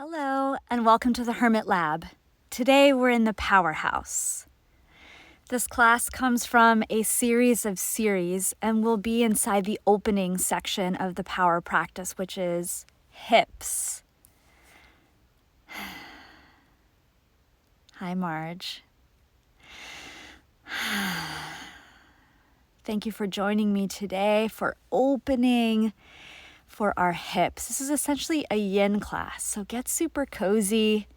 Hello, and welcome to the Hermit Lab. Today we're in the Powerhouse. This class comes from a series of series and will be inside the opening section of the power practice, which is hips. Hi, Marge. Thank you for joining me today for opening for our hips. This is essentially a yin class, so get super cozy.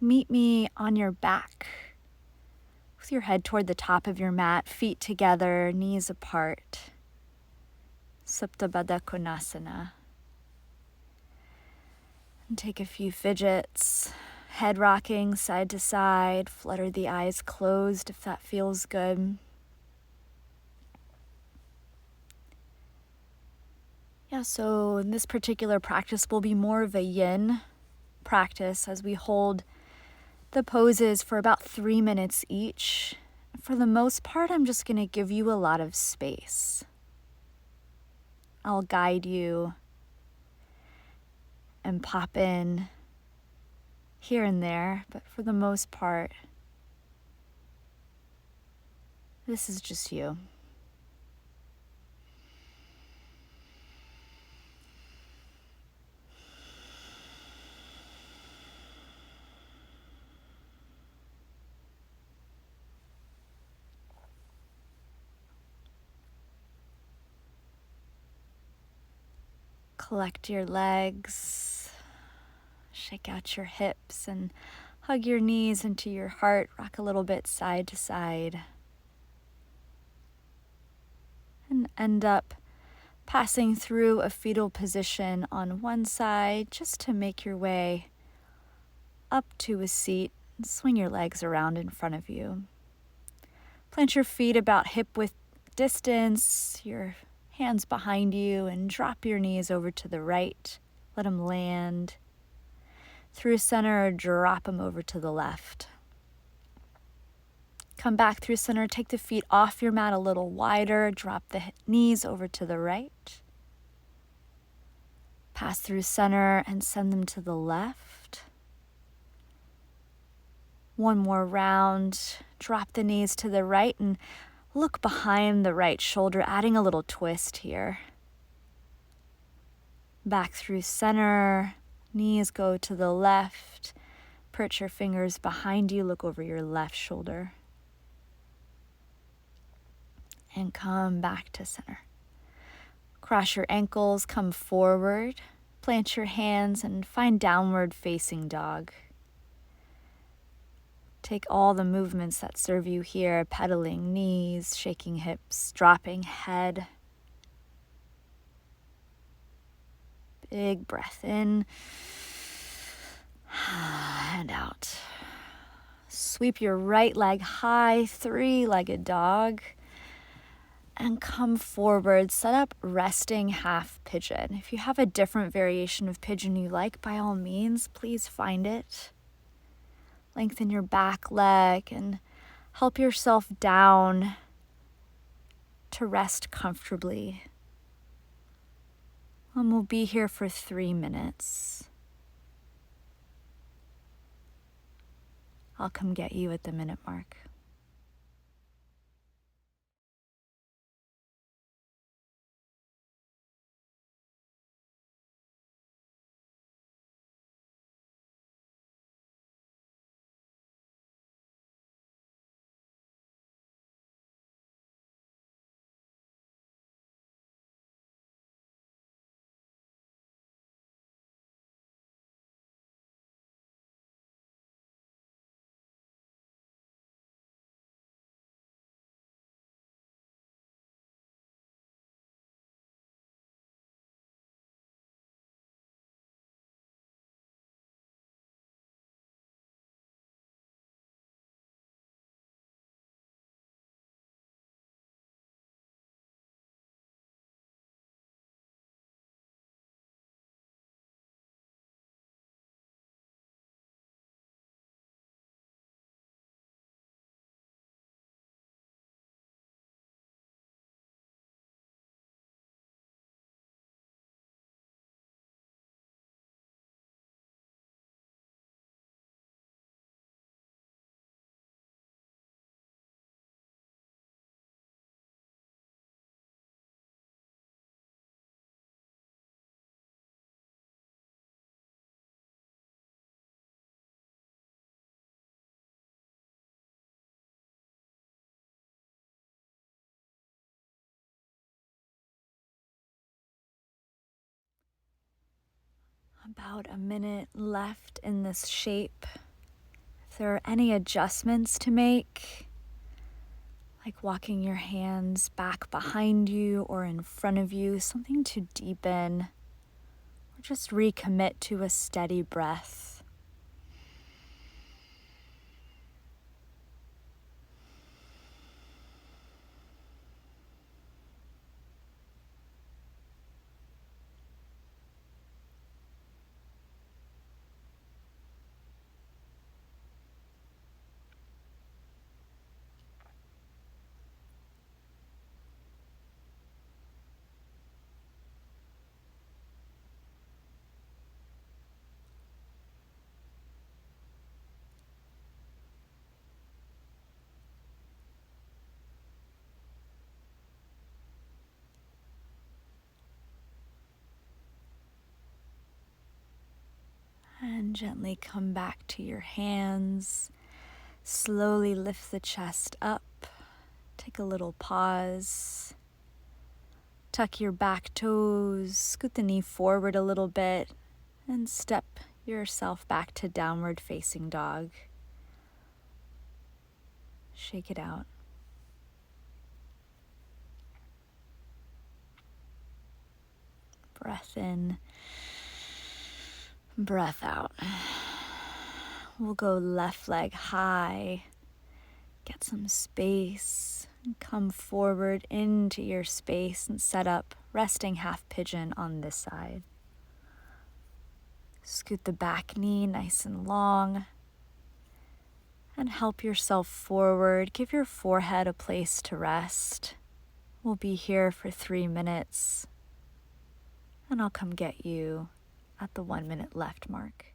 Meet me on your back with your head toward the top of your mat, feet together, knees apart. Supta Baddha Konasana. And take a few fidgets, head rocking side to side, flutter the eyes closed if that feels good. Yeah, so in this particular practice will be more of a yin practice as we hold the poses for about 3 minutes each. For the most part, I'm just going to give you a lot of space. I'll guide you and pop in here and there, but for the most part, this is just you. Collect your legs, shake out your hips, and hug your knees into your heart. Rock a little bit side to side. And end up passing through a fetal position on one side just to make your way up to a seat. And swing your legs around in front of you. Plant your feet about hip width distance, your hands behind you, and drop your knees over to the right. Let them land. Through center, drop them over to the left. Come back through center, take the feet off your mat a little wider, drop the knees over to the right. Pass through center and send them to the left. One more round, drop the knees to the right and look behind the right shoulder, adding a little twist here. Back through center, knees go to the left. Perch your fingers behind you, look over your left shoulder. And come back to center. Cross your ankles, come forward. Plant your hands and find downward facing dog. Take all the movements that serve you here, pedaling knees, shaking hips, dropping head. Big breath in and out. Sweep your right leg high, three-legged dog. And come forward, set up resting half pigeon. If you have a different variation of pigeon you like, by all means, please find it. Lengthen your back leg and help yourself down to rest comfortably. And we'll be here for 3 minutes. I'll come get you at the minute mark. About a minute left in this shape. If there are any adjustments to make, like walking your hands back behind you or in front of you, something to deepen, or just recommit to a steady breath. And gently come back to your hands. Slowly lift the chest up. Take a little pause. Tuck your back toes. Scoot the knee forward a little bit. And step yourself back to downward facing dog. Shake it out. Breath in. Breath out. We'll go left leg high. Get some space. And come forward into your space and set up resting half pigeon on this side. Scoot the back knee nice and long. And help yourself forward. Give your forehead a place to rest. We'll be here for 3 minutes. And I'll come get you at the 1 minute left mark.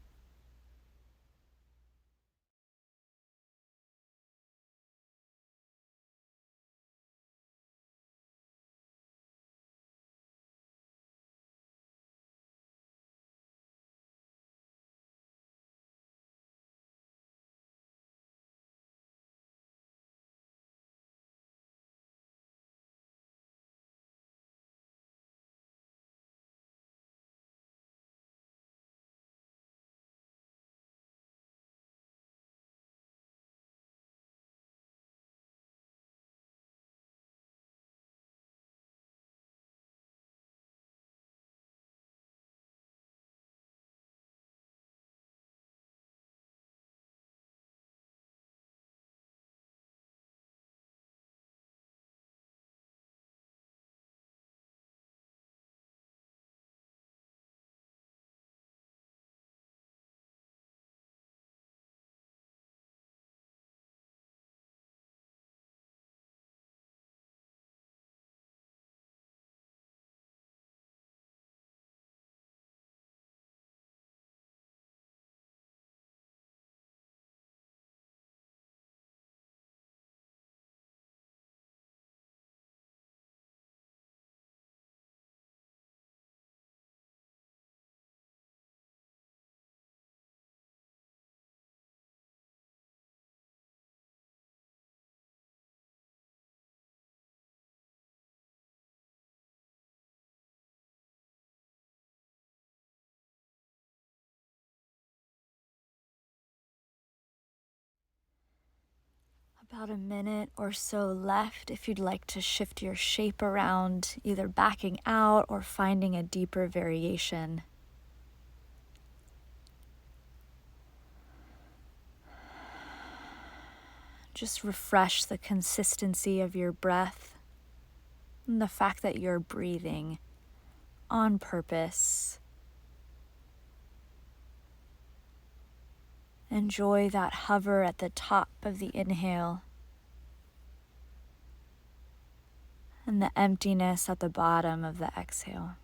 About a minute or so left if you'd like to shift your shape around, either backing out or finding a deeper variation. Just refresh the consistency of your breath and the fact that you're breathing on purpose. Enjoy that hover at the top of the inhale and the emptiness at the bottom of the exhale.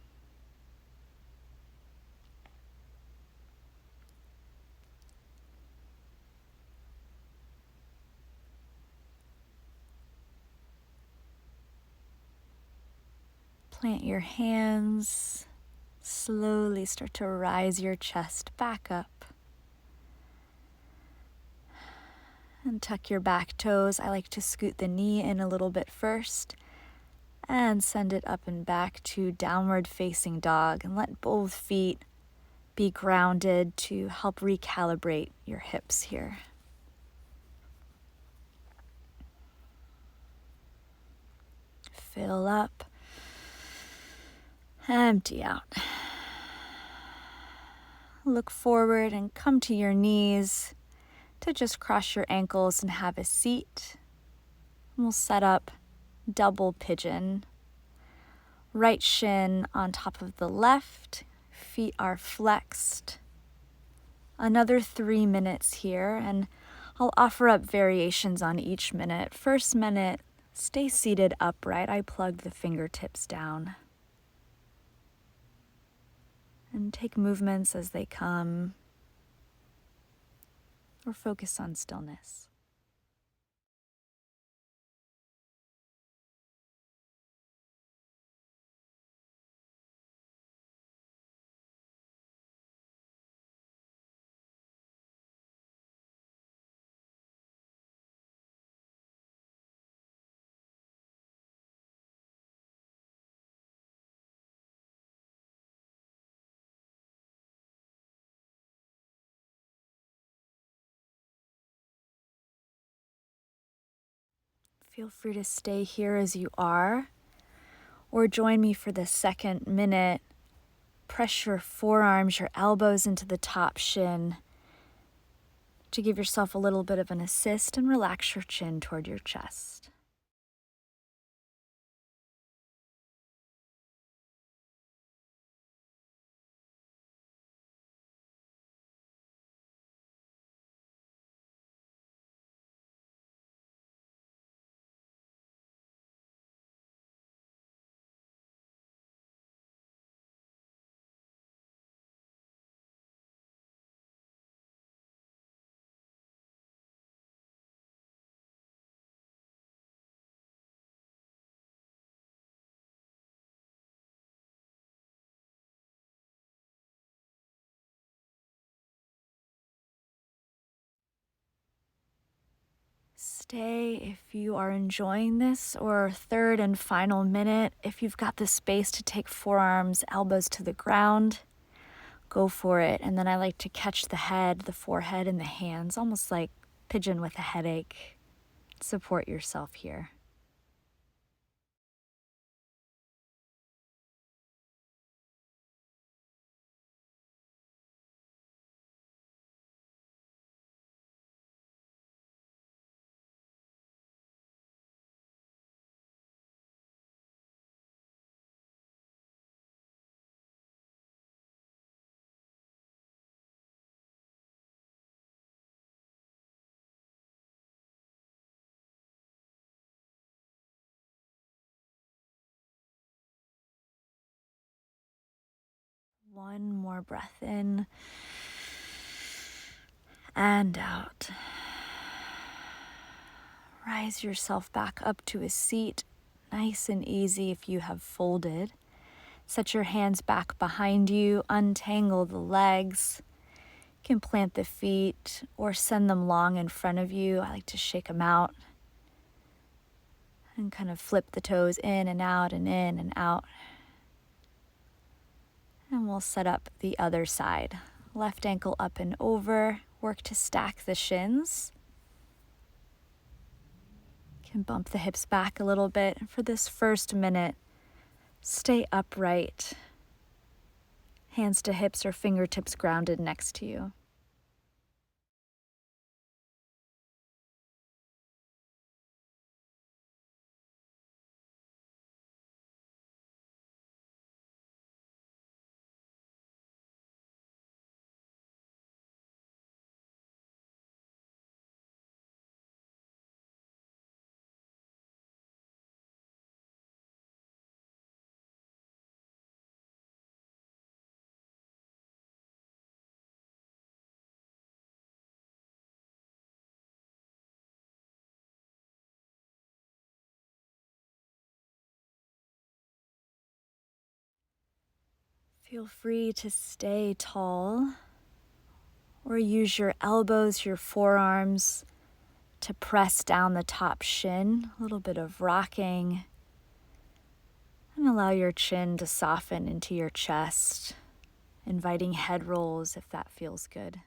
Plant your hands, slowly start to rise your chest back up. And tuck your back toes. I like to scoot the knee in a little bit first and send it up and back to downward facing dog, and let both feet be grounded to help recalibrate your hips here. Fill up, empty out. Look forward and come to your knees to just cross your ankles and have a seat. We'll set up double pigeon. Right shin on top of the left, feet are flexed. Another 3 minutes here, and I'll offer up variations on each minute. First minute, stay seated upright. I plug the fingertips down. And take movements as they come, or focus on stillness. Feel free to stay here as you are, or join me for the second minute. Press your forearms, your elbows into the top shin to give yourself a little bit of an assist and relax your chin toward your chest. Stay if you are enjoying this, or third and final minute, if you've got the space to take forearms, elbows to the ground, go for it. And then I like to catch the head, the forehead, and the hands, almost like pigeon with a headache. Support yourself here. One more breath in and out. Rise yourself back up to a seat, nice and easy if you have folded. Set your hands back behind you, untangle the legs. You can plant the feet or send them long in front of you. I like to shake them out and kind of flip the toes in and out and in and out. And we'll set up the other side. Left ankle up and over. Work to stack the shins. You can bump the hips back a little bit. For this first minute, stay upright. Hands to hips or fingertips grounded next to you. Feel free to stay tall or use your elbows, your forearms to press down the top shin, a little bit of rocking, and allow your chin to soften into your chest inviting head rolls if that feels good.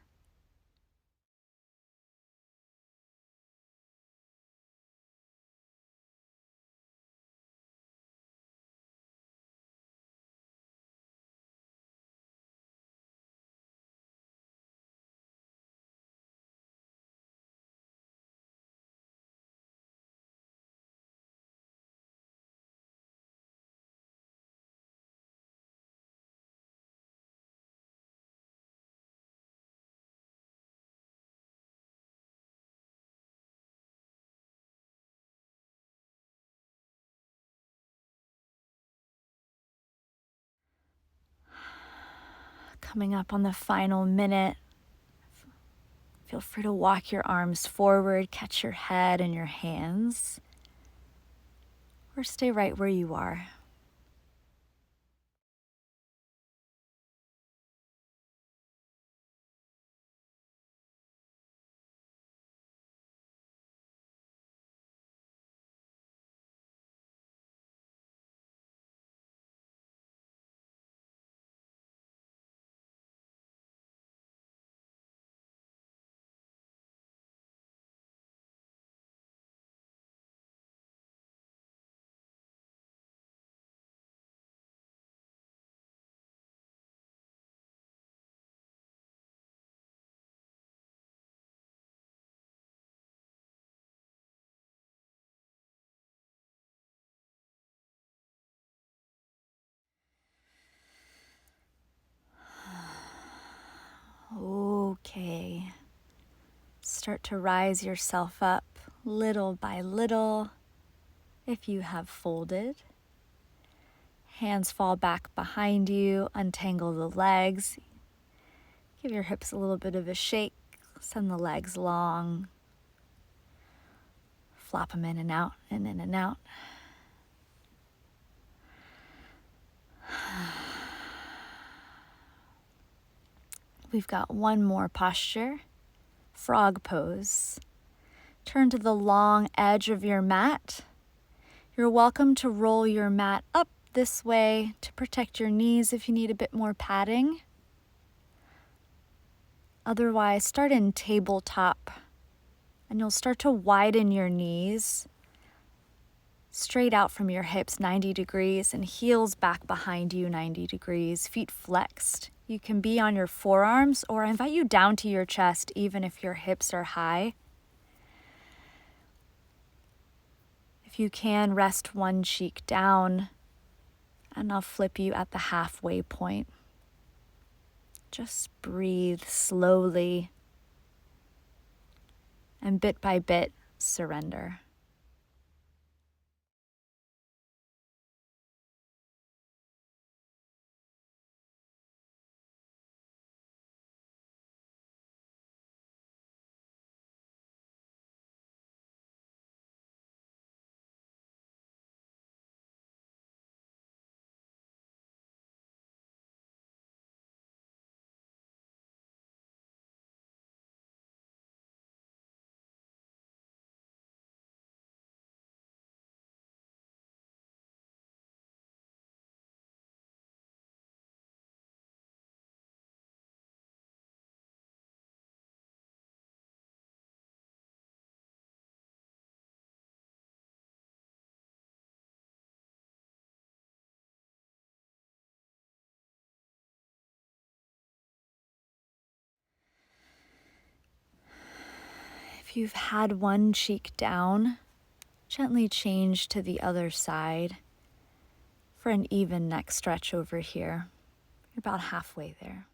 Coming up on the final minute, feel free to walk your arms forward, catch your head in your hands, or stay right where you are. Okay. Start to rise yourself up little by little. If you have folded, hands fall back behind you, untangle the legs. Give your hips a little bit of a shake. Send the legs long. Flop them in and out and in and out. We've got one more posture, frog pose. Turn to the long edge of your mat. You're welcome to roll your mat up this way to protect your knees if you need a bit more padding. Otherwise, start in tabletop, and you'll start to widen your knees straight out from your hips 90 degrees and heels back behind you 90 degrees, feet flexed. You can be on your forearms, or I invite you down to your chest even if your hips are high. If you can, rest one cheek down, and I'll flip you at the halfway point. Just breathe slowly, and bit by bit, surrender. If you've had one cheek down, gently change to the other side for an even neck stretch over here. You're about halfway there.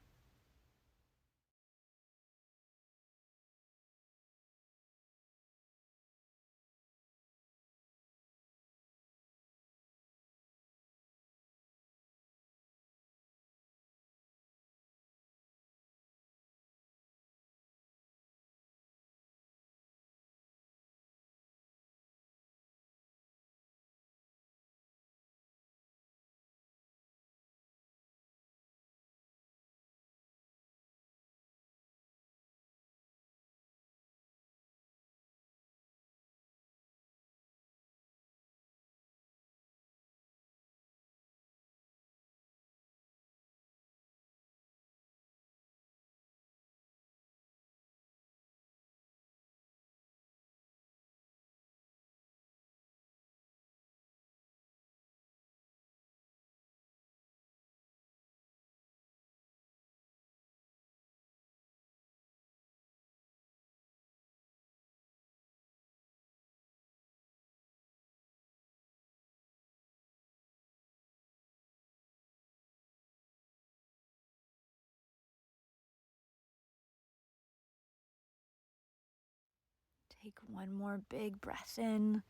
Take one more big breath in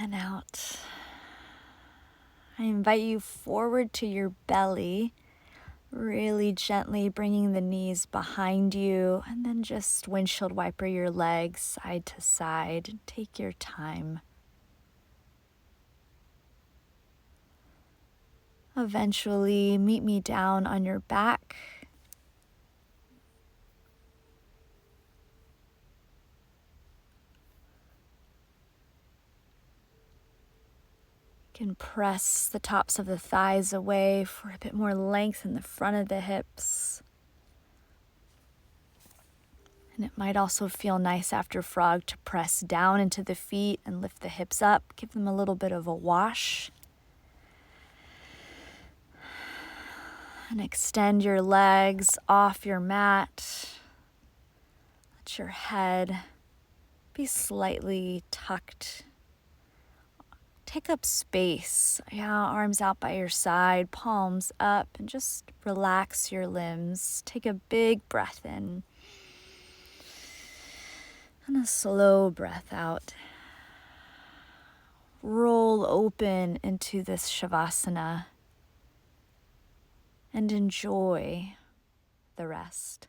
and out. I invite you forward to your belly, really gently bringing the knees behind you, and then just windshield wiper your legs side to side. Take your time. Eventually, meet me down on your back. You can press the tops of the thighs away for a bit more length in the front of the hips. And it might also feel nice after frog to press down into the feet and lift the hips up. Give them a little bit of a wash. And extend your legs off your mat. Let your head be slightly tucked. Take up space. Arms out by your side, palms up, and just relax your limbs. Take a big breath in. And a slow breath out. Roll open into this Shavasana and enjoy the rest.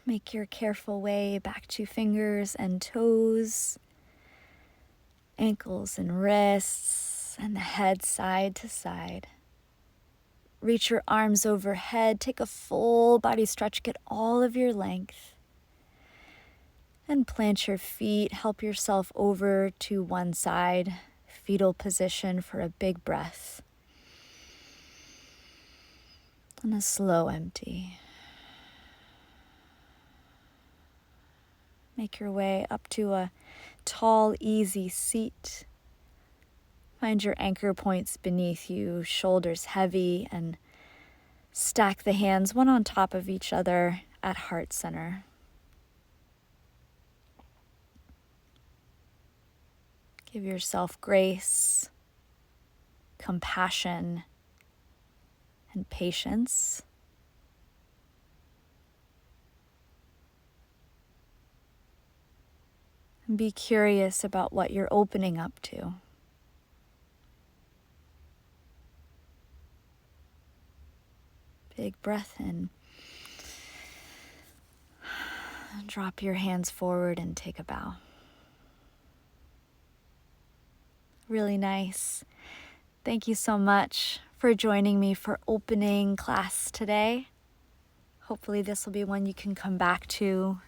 Make your careful way back to fingers and toes, ankles and wrists, and the head side to side. Reach your arms overhead, take a full body stretch, get all of your length. And plant your feet, help yourself over to one side, fetal position for a big breath. And a slow empty. Make your way up to a tall, easy seat. Find your anchor points beneath you, shoulders heavy, and stack the hands one on top of each other at heart center. Give yourself grace, compassion, and patience. And be curious about what you're opening up to. Big breath in. Drop your hands forward and take a bow. Really nice. Thank you so much for joining me for opening class today. Hopefully this will be one you can come back to,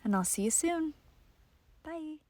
and I'll see you soon. Bye.